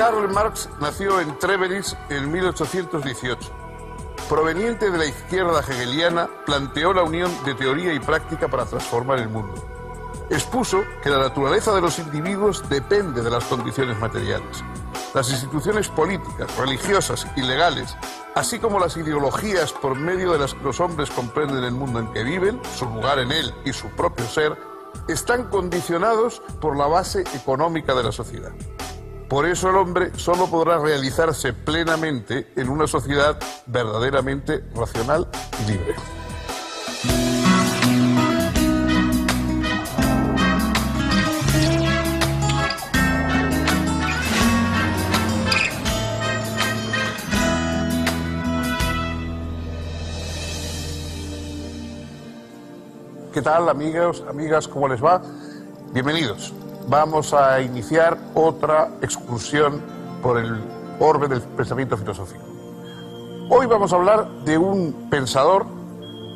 Karl Marx nació en Treveris en 1818. Proveniente de la izquierda hegeliana, planteó la unión de teoría y práctica para transformar el mundo. Expuso que la naturaleza de los individuos depende de las condiciones materiales. Las instituciones políticas, religiosas y legales, así como las ideologías por medio de las que los hombres comprenden el mundo en que viven, su lugar en él y su propio ser, están condicionados por la base económica de la sociedad. Por eso el hombre solo podrá realizarse plenamente en una sociedad verdaderamente racional y libre. ¿Qué tal, amigos, amigas? ¿Cómo les va? Bienvenidos. Vamos a iniciar otra excursión por el orbe del pensamiento filosófico. Hoy vamos a hablar de un pensador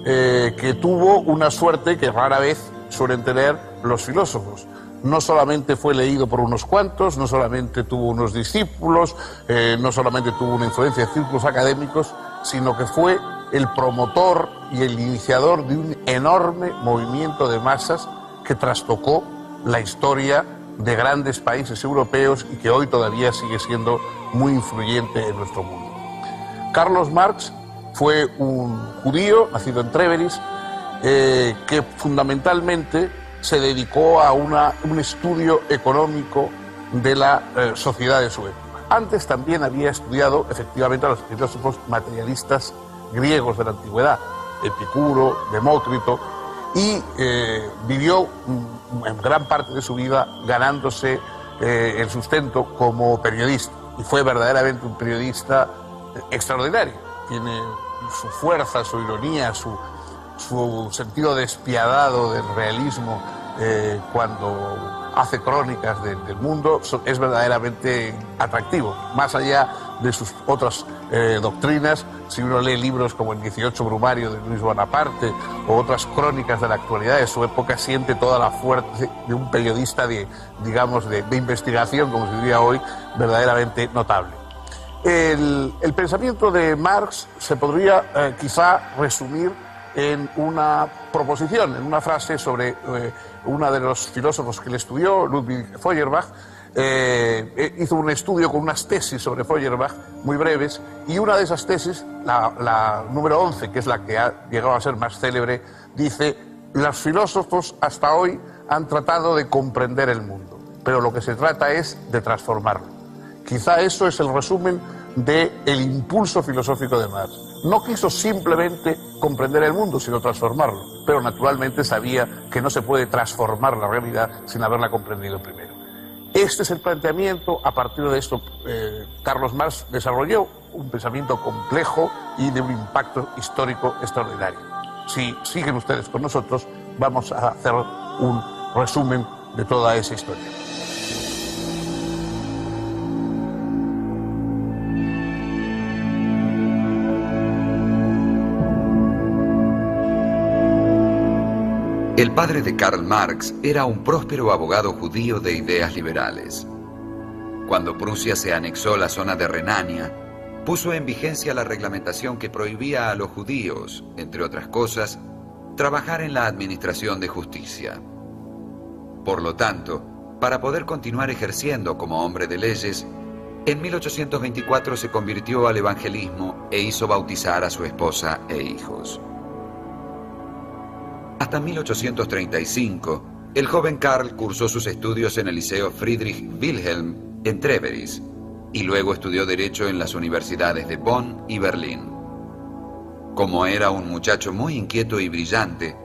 que tuvo una suerte que rara vez suelen tener los filósofos. No solamente fue leído por unos cuantos, no solamente tuvo unos discípulos, no solamente tuvo una influencia en círculos académicos, sino que fue el promotor y el iniciador de un enorme movimiento de masas que trastocó la historia de grandes países europeos y que hoy todavía sigue siendo muy influyente en nuestro mundo. Carlos Marx fue un judío nacido en Treveris que fundamentalmente se dedicó a un estudio económico de la sociedad de su época. Antes también había estudiado efectivamente a los filósofos materialistas griegos de la antigüedad, Epicuro, Demócrito, y vivió en gran parte de su vida ganándose el sustento como periodista, y fue verdaderamente un periodista extraordinario. Tiene su fuerza, su ironía, su sentido despiadado del realismo cuando hace crónicas del mundo, es verdaderamente atractivo. Más allá de sus otras doctrinas, si uno lee libros como el 18 Brumario de Luis Bonaparte o otras crónicas de la actualidad de su época, siente toda la fuerza de un periodista de investigación, como se diría hoy, verdaderamente notable. El pensamiento de Marx se podría quizá resumir en una proposición, en una frase sobre uno de los filósofos que le estudió, Ludwig Feuerbach. Hizo un estudio con unas tesis sobre Feuerbach muy breves, y una de esas tesis, la número 11, que es la que ha llegado a ser más célebre, dice: los filósofos hasta hoy han tratado de comprender el mundo, pero lo que se trata es de transformarlo. Quizá eso es el resumen del impulso filosófico de Marx. No quiso simplemente comprender el mundo, sino transformarlo, pero naturalmente sabía que no se puede transformar la realidad sin haberla comprendido primero. Este es el planteamiento. A partir de esto, Carlos Marx desarrolló un pensamiento complejo y de un impacto histórico extraordinario. Si siguen ustedes con nosotros, vamos a hacer un resumen de toda esa historia. El padre de Karl Marx era un próspero abogado judío de ideas liberales. Cuando Prusia se anexó la zona de Renania, puso en vigencia la reglamentación que prohibía a los judíos, entre otras cosas, trabajar en la administración de justicia. Por lo tanto, para poder continuar ejerciendo como hombre de leyes, en 1824 se convirtió al evangelismo e hizo bautizar a su esposa e hijos. Hasta 1835, el joven Karl cursó sus estudios en el Liceo Friedrich Wilhelm en Treveris y luego estudió Derecho en las universidades de Bonn y Berlín. Como era un muchacho muy inquieto y brillante,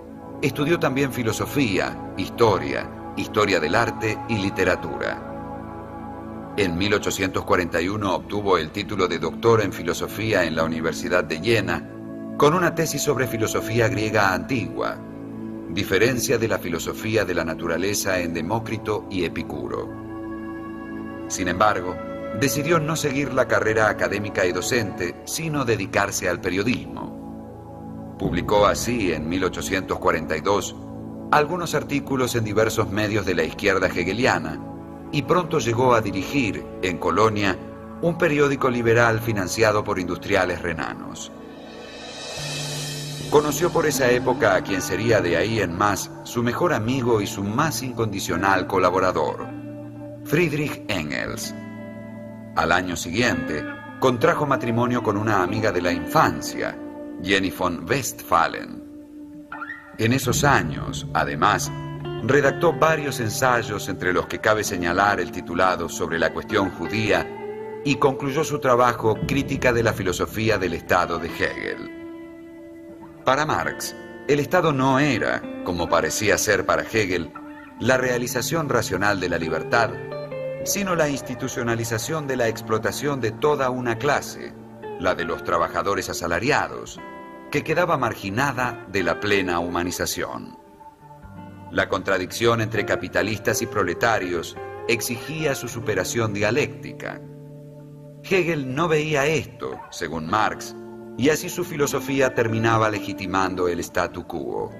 estudió también filosofía, historia del arte y literatura. En 1841 obtuvo el título de doctor en filosofía en la Universidad de Jena, con una tesis sobre filosofía griega antigua, diferencia de la filosofía de la naturaleza en Demócrito y Epicuro. Sin embargo, decidió no seguir la carrera académica y docente, sino dedicarse al periodismo. Publicó así, en 1842, algunos artículos en diversos medios de la izquierda hegeliana, y pronto llegó a dirigir, en Colonia, un periódico liberal financiado por industriales renanos. Conoció por esa época a quien sería de ahí en más su mejor amigo y su más incondicional colaborador, Friedrich Engels. Al año siguiente, contrajo matrimonio con una amiga de la infancia, Jenny von Westphalen. En esos años, además, redactó varios ensayos entre los que cabe señalar el titulado Sobre la cuestión judía y concluyó su trabajo Crítica de la filosofía del Estado de Hegel. Para Marx, el Estado no era, como parecía ser para Hegel, la realización racional de la libertad, sino la institucionalización de la explotación de toda una clase, la de los trabajadores asalariados, que quedaba marginada de la plena humanización. La contradicción entre capitalistas y proletarios exigía su superación dialéctica. Hegel no veía esto, según Marx, y así su filosofía terminaba legitimando el statu quo.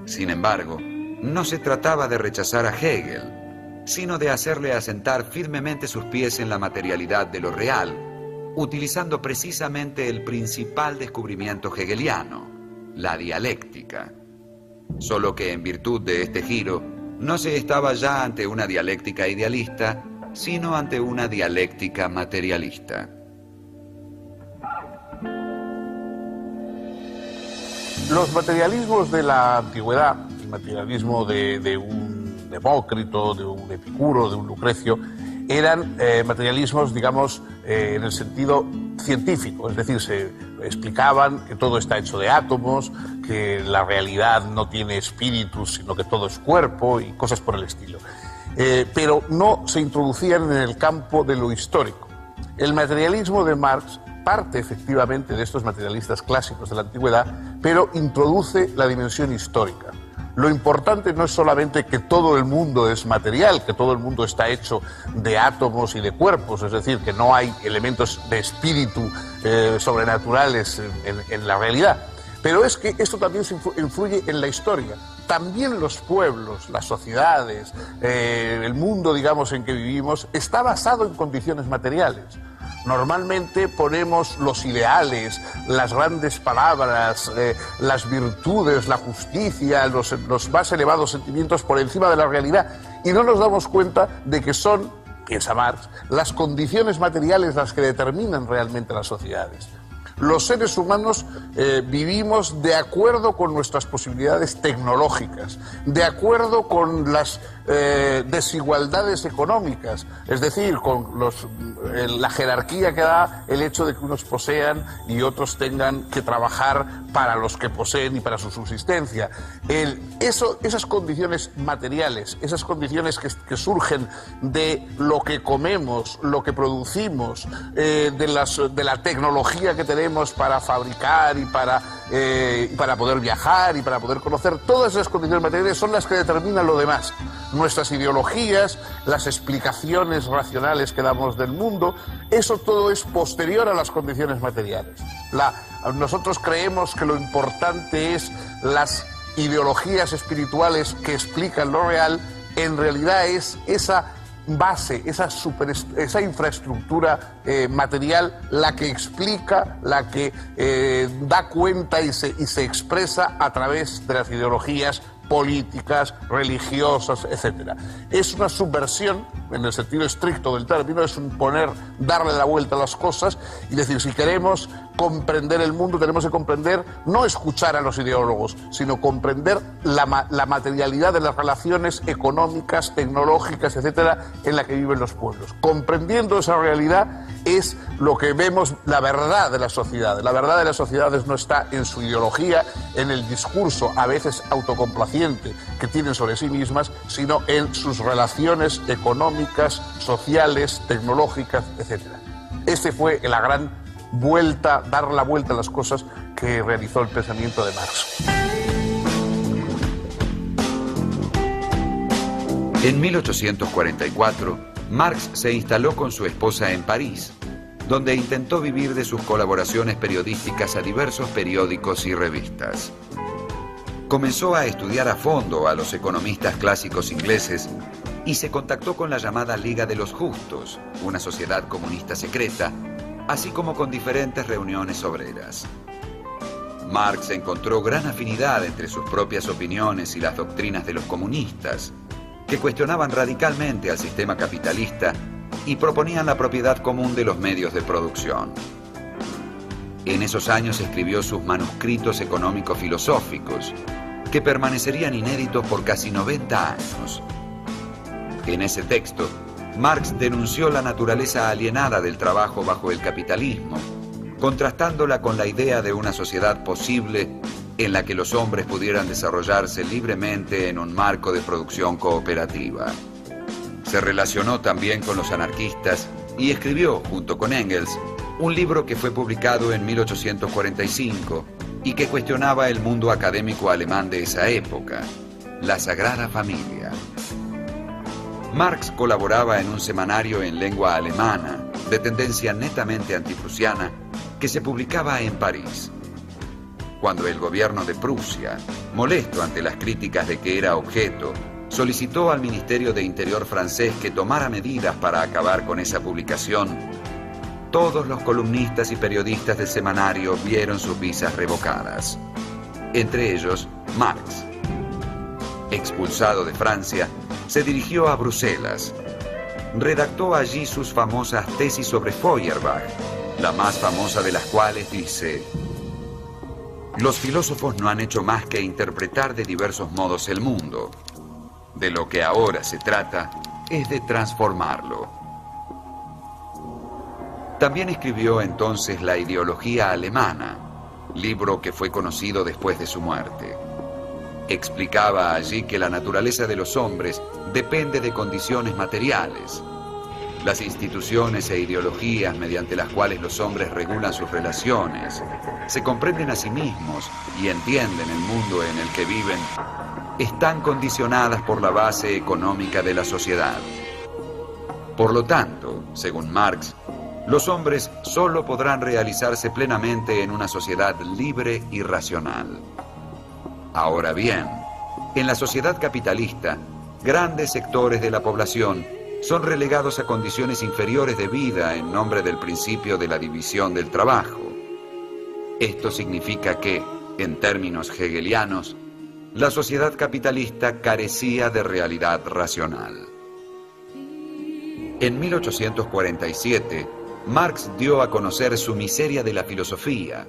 Sin embargo, no se trataba de rechazar a Hegel, sino de hacerle asentar firmemente sus pies en la materialidad de lo real, utilizando precisamente el principal descubrimiento hegeliano, la dialéctica. Solo que en virtud de este giro, no se estaba ya ante una dialéctica idealista, sino ante una dialéctica materialista. Los materialismos de la antigüedad, el materialismo de un Demócrito, de un Epicuro, de un Lucrecio, eran materialismos, digamos, en el sentido científico, es decir, se explicaban que todo está hecho de átomos, que la realidad no tiene espíritu, sino que todo es cuerpo y cosas por el estilo. Pero no se introducían en el campo de lo histórico. El materialismo de Marx parte efectivamente de estos materialistas clásicos de la antigüedad, pero introduce la dimensión histórica. Lo importante no es solamente que todo el mundo es material, que todo el mundo está hecho de átomos y de cuerpos, es decir, que no hay elementos de espíritu sobrenaturales en la realidad, pero es que esto también influye en la historia. También los pueblos, las sociedades, el mundo, digamos, en que vivimos, está basado en condiciones materiales. Normalmente ponemos los ideales, las grandes palabras, las virtudes, la justicia, los más elevados sentimientos por encima de la realidad y no nos damos cuenta de que son, piensa Marx, las condiciones materiales las que determinan realmente las sociedades. Los seres humanos vivimos de acuerdo con nuestras posibilidades tecnológicas, de acuerdo con las desigualdades económicas, es decir, con la jerarquía que da el hecho de que unos posean y otros tengan que trabajar para los que poseen y para su subsistencia. Esas condiciones materiales, esas condiciones que surgen de lo que comemos, lo que producimos, de la tecnología que tenemos para fabricar y para poder viajar y para poder conocer, todas esas condiciones materiales son las que determinan lo demás. Nuestras ideologías, las explicaciones racionales que damos del mundo, eso todo es posterior a las condiciones materiales. Nosotros creemos que lo importante es las ideologías espirituales que explican lo real, en realidad es esa base, esa infraestructura material la que explica, la que da cuenta y se expresa a través de las ideologías políticas, religiosas, etc. Es una subversión, en el sentido estricto del término, es darle la vuelta a las cosas y decir, si queremos comprender el mundo, tenemos que comprender, no escuchar a los ideólogos, sino comprender la materialidad de las relaciones económicas, tecnológicas, etcétera, en la que viven los pueblos. Comprendiendo esa realidad es lo que vemos, la verdad de la sociedad. La verdad de las sociedades no está en su ideología, en el discurso, a veces autocomplaciente, que tienen sobre sí mismas, sino en sus relaciones económicas, sociales, tecnológicas, etc. Este fue la gran vuelta, dar la vuelta a las cosas que realizó el pensamiento de Marx. En 1844, Marx se instaló con su esposa en París, donde intentó vivir de sus colaboraciones periodísticas a diversos periódicos y revistas. Comenzó a estudiar a fondo a los economistas clásicos ingleses y se contactó con la llamada Liga de los Justos, una sociedad comunista secreta, así como con diferentes reuniones obreras. Marx encontró gran afinidad entre sus propias opiniones y las doctrinas de los comunistas, que cuestionaban radicalmente al sistema capitalista y proponían la propiedad común de los medios de producción. En esos años escribió sus manuscritos económico-filosóficos, que permanecerían inéditos por casi 90 años. En ese texto, Marx denunció la naturaleza alienada del trabajo bajo el capitalismo, contrastándola con la idea de una sociedad posible en la que los hombres pudieran desarrollarse libremente en un marco de producción cooperativa. Se relacionó también con los anarquistas y escribió, junto con Engels, un libro que fue publicado en 1845 y que cuestionaba el mundo académico alemán de esa época, La Sagrada Familia. Marx colaboraba en un semanario en lengua alemana, de tendencia netamente antiprusiana, que se publicaba en París. Cuando el gobierno de Prusia, molesto ante las críticas de que era objeto, solicitó al Ministerio de Interior francés que tomara medidas para acabar con esa publicación, todos los columnistas y periodistas del semanario vieron sus visas revocadas. Entre ellos, Marx. Expulsado de Francia, se dirigió a Bruselas. Redactó allí sus famosas tesis sobre Feuerbach, la más famosa de las cuales dice: los filósofos no han hecho más que interpretar de diversos modos el mundo. De lo que ahora se trata es de transformarlo. También escribió entonces La ideología alemana, libro que fue conocido después de su muerte. Explicaba allí que la naturaleza de los hombres depende de condiciones materiales. Las instituciones e ideologías mediante las cuales los hombres regulan sus relaciones, se comprenden a sí mismos y entienden el mundo en el que viven, están condicionadas por la base económica de la sociedad. Por lo tanto, según Marx, los hombres solo podrán realizarse plenamente en una sociedad libre y racional. Ahora bien, en la sociedad capitalista, grandes sectores de la población son relegados a condiciones inferiores de vida en nombre del principio de la división del trabajo. Esto significa que, en términos hegelianos, la sociedad capitalista carecía de realidad racional. En 1847, Marx dio a conocer su Miseria de la filosofía,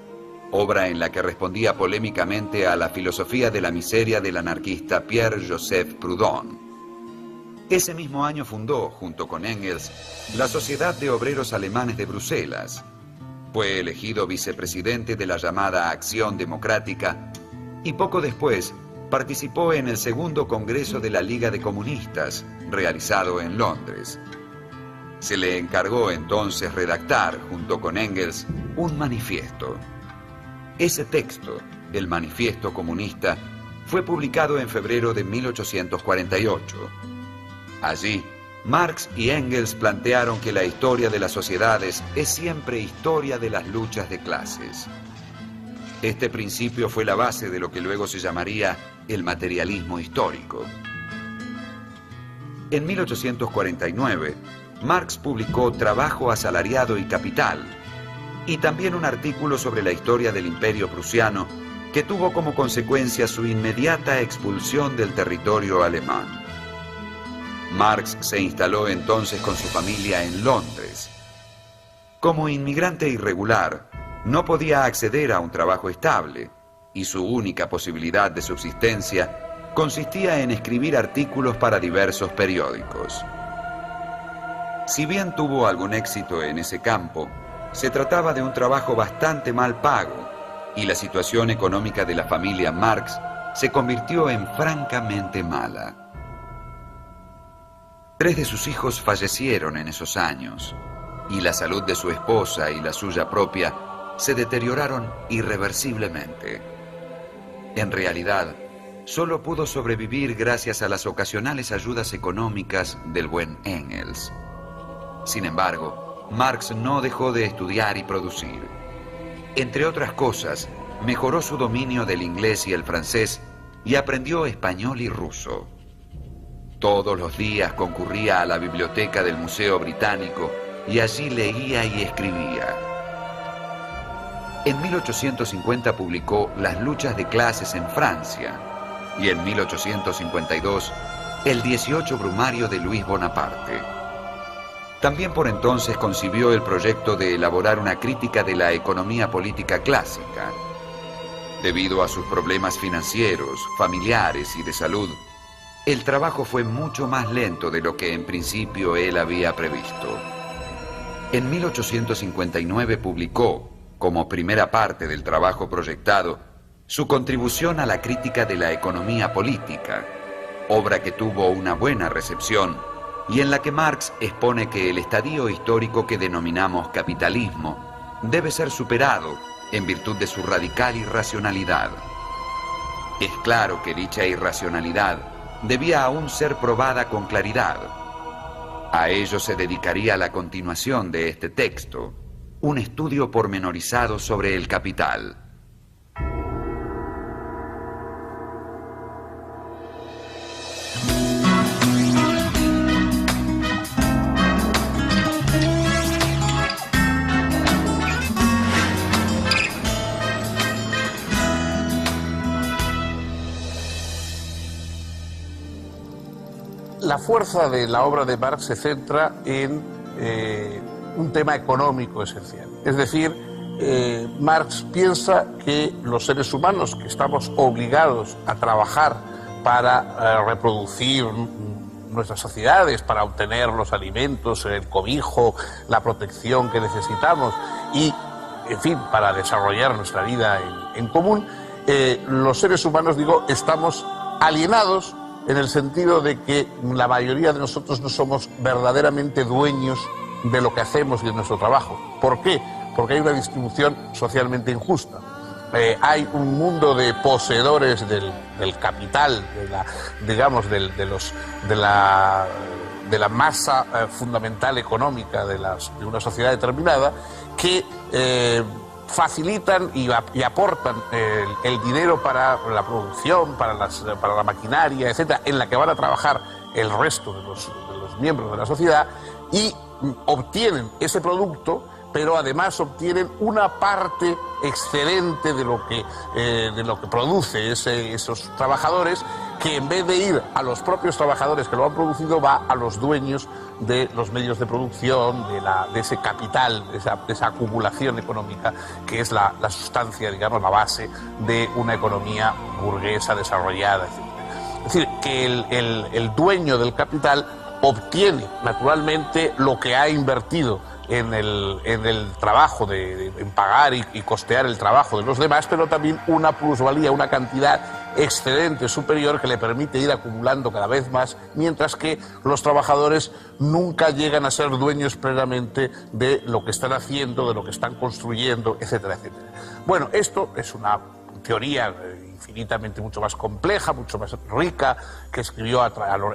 obra en la que respondía polémicamente a la filosofía de la miseria del anarquista Pierre-Joseph Proudhon. Ese mismo año fundó, junto con Engels, la Sociedad de Obreros Alemanes de Bruselas. Fue elegido vicepresidente de la llamada Acción Democrática y poco después participó en el segundo Congreso de la Liga de Comunistas, realizado en Londres. Se le encargó entonces redactar, junto con Engels, un manifiesto. Ese texto, el Manifiesto Comunista, fue publicado en febrero de 1848. Allí, Marx y Engels plantearon que la historia de las sociedades es siempre historia de las luchas de clases. Este principio fue la base de lo que luego se llamaría el materialismo histórico. En 1849, Marx publicó Trabajo asalariado y capital, y también un artículo sobre la historia del Imperio prusiano que tuvo como consecuencia su inmediata expulsión del territorio alemán. Marx se instaló entonces con su familia en Londres. Como inmigrante irregular, no podía acceder a un trabajo estable y su única posibilidad de subsistencia consistía en escribir artículos para diversos periódicos. Si bien tuvo algún éxito en ese campo, se trataba de un trabajo bastante mal pago y la situación económica de la familia Marx se convirtió en francamente mala. 3 de sus hijos fallecieron en esos años y la salud de su esposa y la suya propia se deterioraron irreversiblemente. En realidad, solo pudo sobrevivir gracias a las ocasionales ayudas económicas del buen Engels. Sin embargo, Marx no dejó de estudiar y producir. Entre otras cosas, mejoró su dominio del inglés y el francés y aprendió español y ruso. Todos los días concurría a la biblioteca del Museo Británico y allí leía y escribía. En 1850 publicó Las luchas de clases en Francia y en 1852 El 18 Brumario de Luis Bonaparte. También por entonces concibió el proyecto de elaborar una crítica de la economía política clásica. Debido a sus problemas financieros, familiares y de salud, el trabajo fue mucho más lento de lo que en principio él había previsto. En 1859 publicó, como primera parte del trabajo proyectado, su contribución a la crítica de la economía política, obra que tuvo una buena recepción y en la que Marx expone que el estadio histórico que denominamos capitalismo debe ser superado en virtud de su radical irracionalidad. Es claro que dicha irracionalidad debía aún ser probada con claridad. A ello se dedicaría la continuación de este texto, un estudio pormenorizado sobre el capital. La fuerza de la obra de Marx se centra en un tema económico esencial. Es decir, Marx piensa que los seres humanos, que estamos obligados a trabajar para reproducir nuestras sociedades, para obtener los alimentos, el cobijo, la protección que necesitamos y, en fin, para desarrollar nuestra vida en común, los seres humanos, estamos alienados en el sentido de que la mayoría de nosotros no somos verdaderamente dueños de lo que hacemos y de nuestro trabajo. ¿Por qué? Porque hay una distribución socialmente injusta. Hay un mundo de poseedores del capital, de la masa fundamental económica de una sociedad determinada, que facilitan y aportan el dinero para la producción, para la maquinaria, etcétera, en la que van a trabajar el resto de los miembros de la sociedad, y obtienen ese producto, pero además obtienen una parte excedente de lo que produce esos trabajadores, que en vez de ir a los propios trabajadores que lo han producido, va a los dueños de los medios de producción, de ese capital, de esa acumulación económica, que es la sustancia, la base de una economía burguesa desarrollada, etc. Es decir, que el dueño del capital obtiene naturalmente lo que ha invertido en el trabajo, en pagar y costear el trabajo de los demás, pero también una plusvalía, una cantidad excedente superior que le permite ir acumulando cada vez más, mientras que los trabajadores nunca llegan a ser dueños plenamente de lo que están haciendo, de lo que están construyendo, etcétera, etcétera. Bueno, esto es una teoría infinitamente mucho más compleja, mucho más rica, que escribió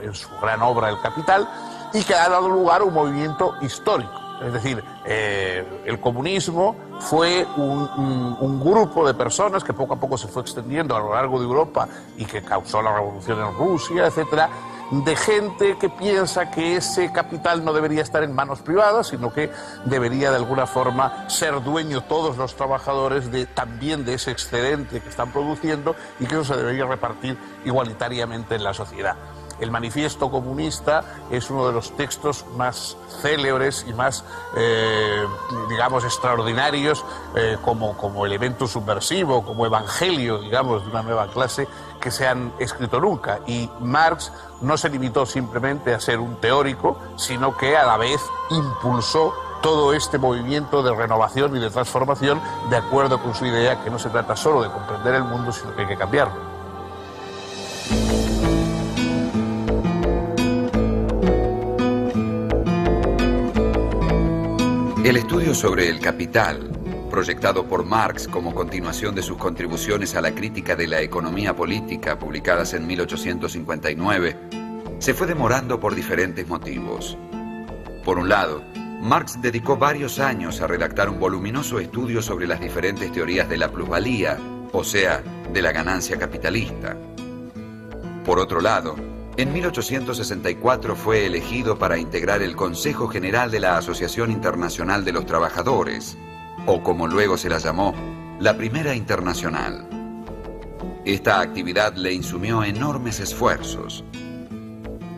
en su gran obra El Capital, y que ha dado lugar a un movimiento histórico. Es decir, el comunismo fue un grupo de personas que poco a poco se fue extendiendo a lo largo de Europa y que causó la revolución en Rusia, etcétera, de gente que piensa que ese capital no debería estar en manos privadas, sino que debería de alguna forma ser dueño todos los trabajadores también de ese excedente que están produciendo, y que eso se debería repartir igualitariamente en la sociedad. El Manifiesto Comunista es uno de los textos más célebres y más, extraordinarios como elemento subversivo, como evangelio, de una nueva clase, que se han escrito nunca. Y Marx no se limitó simplemente a ser un teórico, sino que a la vez impulsó todo este movimiento de renovación y de transformación, de acuerdo con su idea que no se trata solo de comprender el mundo, sino que hay que cambiarlo. El estudio sobre el capital, proyectado por Marx como continuación de sus contribuciones a la crítica de la economía política publicadas en 1859, se fue demorando por diferentes motivos. Por un lado, Marx dedicó varios años a redactar un voluminoso estudio sobre las diferentes teorías de la plusvalía, o sea, de la ganancia capitalista. Por otro lado, En 1864 fue elegido para integrar el Consejo General de la Asociación Internacional de los Trabajadores, o como luego se la llamó, la Primera Internacional. Esta actividad le insumió enormes esfuerzos.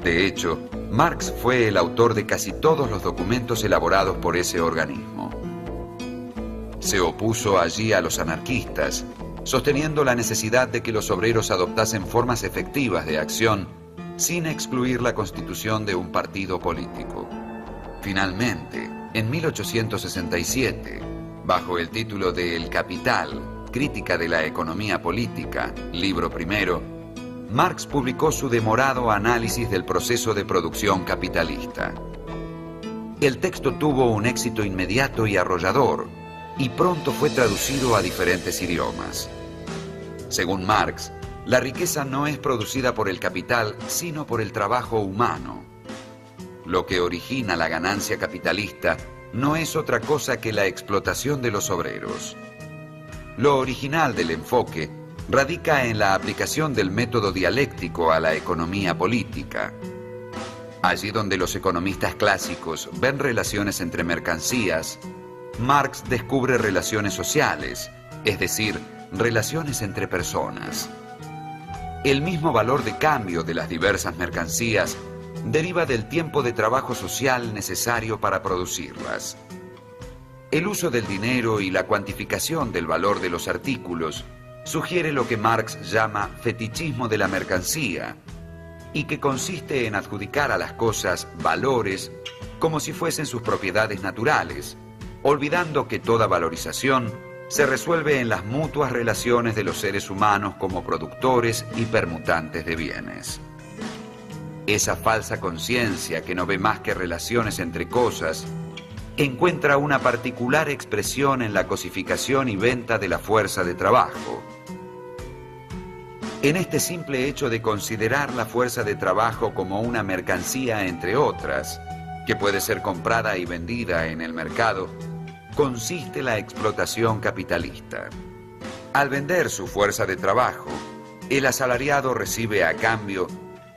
De hecho, Marx fue el autor de casi todos los documentos elaborados por ese organismo. Se opuso allí a los anarquistas, sosteniendo la necesidad de que los obreros adoptasen formas efectivas de acción sin excluir la constitución de un partido político. Finalmente, en 1867, bajo el título de El Capital, Crítica de la Economía Política, libro primero, Marx publicó su demorado análisis del proceso de producción capitalista. El texto tuvo un éxito inmediato y arrollador, y pronto fue traducido a diferentes idiomas. Según Marx, la riqueza no es producida por el capital, sino por el trabajo humano. Lo que origina la ganancia capitalista no es otra cosa que la explotación de los obreros. Lo original del enfoque radica en la aplicación del método dialéctico a la economía política. Allí donde los economistas clásicos ven relaciones entre mercancías, Marx descubre relaciones sociales, es decir, relaciones entre personas. El mismo valor de cambio de las diversas mercancías deriva del tiempo de trabajo social necesario para producirlas. El uso del dinero y la cuantificación del valor de los artículos sugiere lo que Marx llama fetichismo de la mercancía, y que consiste en adjudicar a las cosas valores como si fuesen sus propiedades naturales, olvidando que toda valorización se resuelve en las mutuas relaciones de los seres humanos como productores y permutantes de bienes. Esa falsa conciencia que no ve más que relaciones entre cosas encuentra una particular expresión en la cosificación y venta de la fuerza de trabajo. En este simple hecho de considerar la fuerza de trabajo como una mercancía entre otras, que puede ser comprada y vendida en el mercado, consiste la explotación capitalista. Al vender su fuerza de trabajo, el asalariado recibe a cambio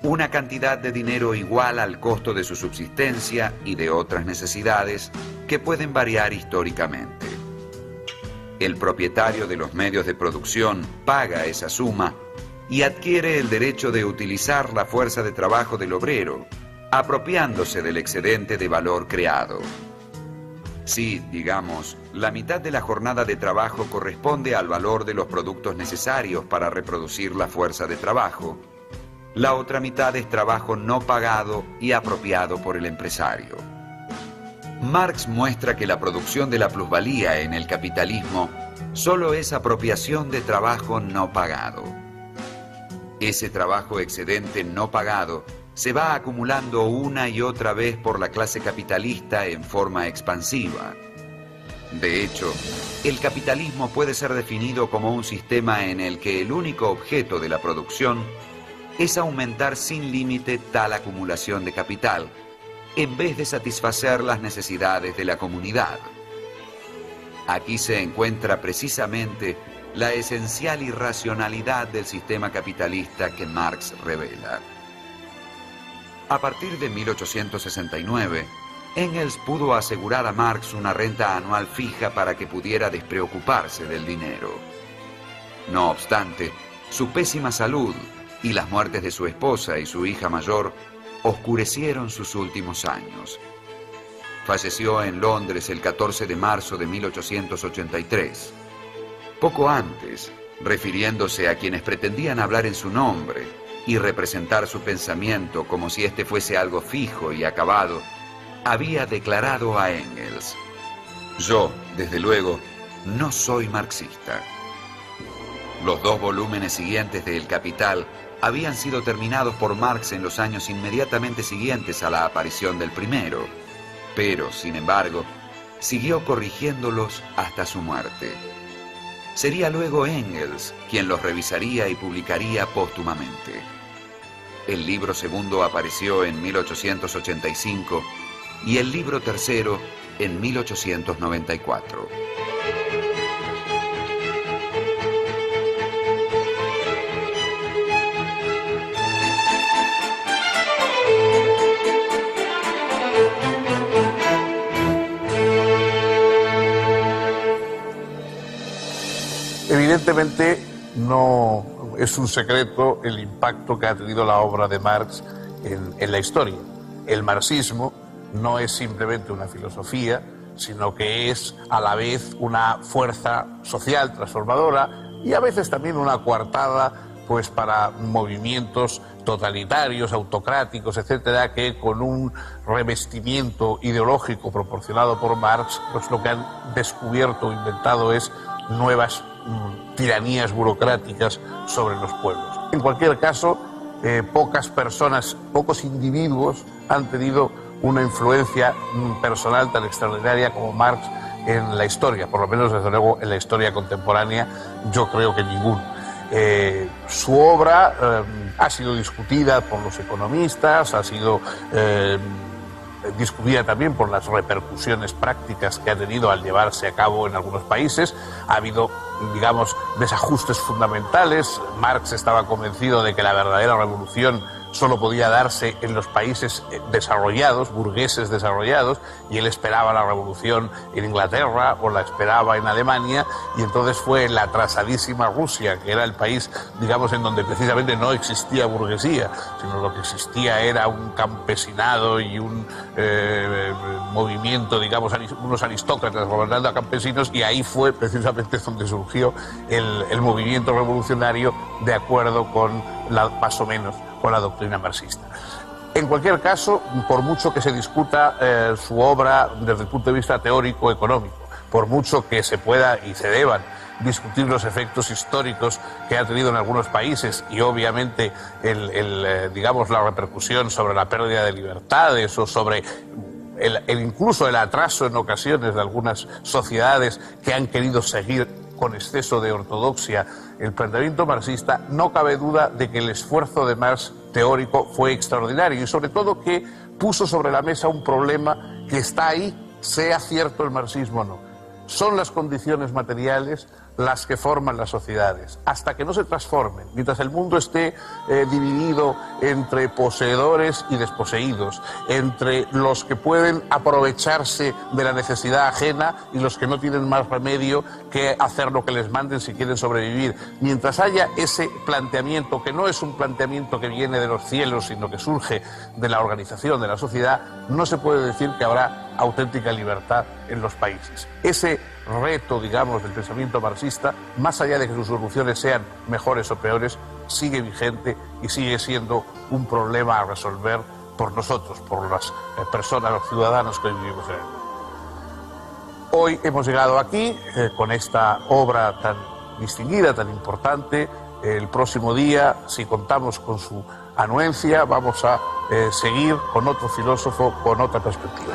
una cantidad de dinero igual al costo de su subsistencia y de otras necesidades que pueden variar históricamente. El propietario de los medios de producción paga esa suma y adquiere el derecho de utilizar la fuerza de trabajo del obrero, apropiándose del excedente de valor creado. Si, digamos, la mitad de la jornada de trabajo corresponde al valor de los productos necesarios para reproducir la fuerza de trabajo, la otra mitad es trabajo no pagado y apropiado por el empresario. Marx muestra que la producción de la plusvalía en el capitalismo solo es apropiación de trabajo no pagado. Ese trabajo excedente no pagado se va acumulando una y otra vez por la clase capitalista en forma expansiva. De hecho, el capitalismo puede ser definido como un sistema en el que el único objeto de la producción es aumentar sin límite tal acumulación de capital, en vez de satisfacer las necesidades de la comunidad. Aquí se encuentra precisamente la esencial irracionalidad del sistema capitalista que Marx revela. A partir de 1869, Engels pudo asegurar a Marx una renta anual fija para que pudiera despreocuparse del dinero. No obstante, su pésima salud y las muertes de su esposa y su hija mayor oscurecieron sus últimos años. Falleció en Londres el 14 de marzo de 1883. Poco antes, refiriéndose a quienes pretendían hablar en su nombre y representar su pensamiento como si éste fuese algo fijo y acabado, había declarado a Engels: «Yo, desde luego, no soy marxista». Los 2 volúmenes siguientes de El Capital habían sido terminados por Marx en los años inmediatamente siguientes a la aparición del primero, pero, sin embargo, siguió corrigiéndolos hasta su muerte. Sería luego Engels quien los revisaría y publicaría póstumamente. El libro segundo apareció en 1885 y el libro tercero en 1894. Evidentemente no es un secreto el impacto que ha tenido la obra de Marx en la historia. El marxismo no es simplemente una filosofía, sino que es a la vez una fuerza social transformadora y a veces también una coartada pues para movimientos totalitarios, autocráticos, etcétera, que con un revestimiento ideológico proporcionado por Marx, pues lo que han descubierto o inventado es nuevas tiranías burocráticas sobre los pueblos. En cualquier caso, pocas personas, pocos individuos han tenido una influencia personal tan extraordinaria como Marx en la historia, por lo menos desde luego en la historia contemporánea, yo creo que ninguno. Su obra ha sido discutida por los economistas, ha sido discutida también por las repercusiones prácticas que ha tenido al llevarse a cabo en algunos países. Ha habido, digamos, desajustes fundamentales. Marx estaba convencido de que la verdadera revolución solo podía darse en los países desarrollados, burgueses desarrollados, y él esperaba la revolución en Inglaterra o la esperaba en Alemania, y entonces fue en la atrasadísima Rusia, que era el país, digamos, en donde precisamente no existía burguesía, sino lo que existía era un campesinado y un movimiento, digamos, unos aristócratas gobernando a campesinos, y ahí fue precisamente donde surgió el movimiento revolucionario de acuerdo con más o menos con la doctrina marxista. En cualquier caso, por mucho que se discuta su obra desde el punto de vista teórico-económico, por mucho que se pueda y se deban discutir los efectos históricos que ha tenido en algunos países y obviamente digamos, la repercusión sobre la pérdida de libertades o sobre incluso el atraso en ocasiones de algunas sociedades que han querido seguir con exceso de ortodoxia el planteamiento marxista, no cabe duda de que el esfuerzo de Marx teórico fue extraordinario y sobre todo que puso sobre la mesa un problema que está ahí, sea cierto el marxismo o no. Son las condiciones materiales las que forman las sociedades. Hasta que no se transformen, mientras el mundo esté dividido entre poseedores y desposeídos, entre los que pueden aprovecharse de la necesidad ajena y los que no tienen más remedio que hacer lo que les manden si quieren sobrevivir, mientras haya ese planteamiento, que no es un planteamiento que viene de los cielos, sino que surge de la organización de la sociedad, no se puede decir que habrá auténtica libertad en los países. Ese reto, digamos, del pensamiento marxista, más allá de que sus soluciones sean mejores o peores, sigue vigente y sigue siendo un problema a resolver por nosotros, por las personas, los ciudadanos que vivimos en él. Hoy hemos llegado aquí con esta obra tan distinguida, tan importante. El próximo día, si contamos con su anuencia, vamos a seguir con otro filósofo, con otra perspectiva.